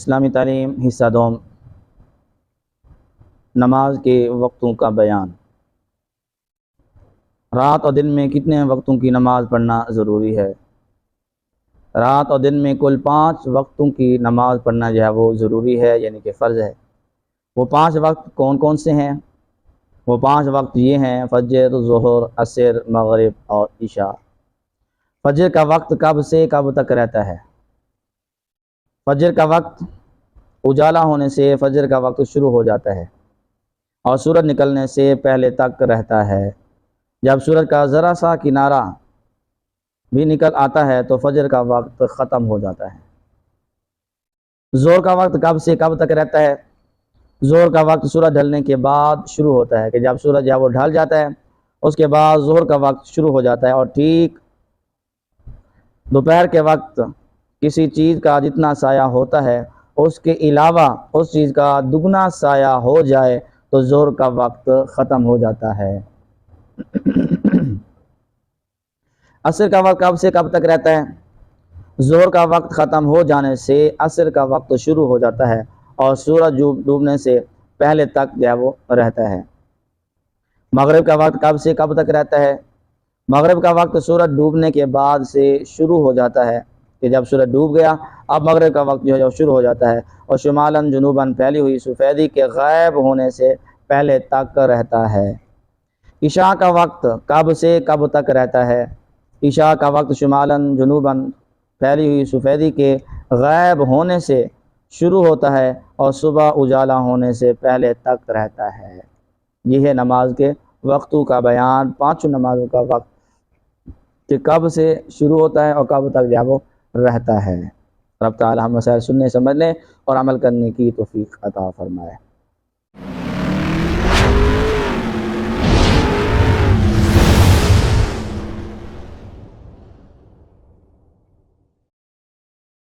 اسلامی تعلیم حصہ دوم، نماز کے وقتوں کا بیان۔ رات اور دن میں کتنے وقتوں کی نماز پڑھنا ضروری ہے؟ رات اور دن میں کل 5 وقتوں کی نماز پڑھنا جو ہے وہ ضروری ہے، یعنی کہ فرض ہے۔ وہ 5 وقت کون کون سے ہیں؟ وہ 5 وقت یہ ہیں: فجر، ظہر، عصر، مغرب اور عشاء۔ فجر کا وقت کب سے کب تک رہتا ہے؟ فجر کا وقت اجالا ہونے سے فجر کا وقت شروع ہو جاتا ہے اور سورج نکلنے سے پہلے تک رہتا ہے۔ جب سورج کا ذرا سا کنارہ بھی نکل آتا ہے تو فجر کا وقت ختم ہو جاتا ہے۔ ظہر کا وقت کب سے کب تک رہتا ہے؟ ظہر کا وقت سورج ڈھلنے کے بعد شروع ہوتا ہے کہ جب سورج وہ ڈھل جاتا ہے اس کے بعد ظہر کا وقت شروع ہو جاتا ہے، اور ٹھیک دوپہر کے وقت کسی چیز کا جتنا سایہ ہوتا ہے اس کے علاوہ اس چیز کا دگنا سایہ ہو جائے تو ظہر کا وقت ختم ہو جاتا ہے۔ عصر کا وقت کب سے کب تک رہتا ہے؟ ظہر کا وقت ختم ہو جانے سے عصر کا وقت شروع ہو جاتا ہے اور سورج ڈوبنے سے پہلے تک وہ رہتا ہے۔ مغرب کا وقت کب سے کب تک رہتا ہے؟ مغرب کا وقت سورج ڈوبنے کے بعد سے شروع ہو جاتا ہے کہ جب سورج ڈوب گیا اب مغرب کا وقت جو ہے شروع ہو جاتا ہے، اور شمالاً جنوباً پھیلی ہوئی سفیدی کے غائب ہونے سے پہلے تک رہتا ہے۔ عشاء کا وقت کب سے کب تک رہتا ہے؟ عشاء کا وقت شمالاً جنوباً پھیلی ہوئی سفیدی کے غائب ہونے سے شروع ہوتا ہے اور صبح اجالا ہونے سے پہلے تک رہتا ہے۔ یہ ہے نماز کے وقتوں کا بیان، 5 نمازوں کا وقت کہ کب سے شروع ہوتا ہے اور کب تک وہ رہتا ہے۔ رب تعالی ہم مسائل سننے، سمجھنے اور عمل کرنے کی توفیق عطا فرمائے۔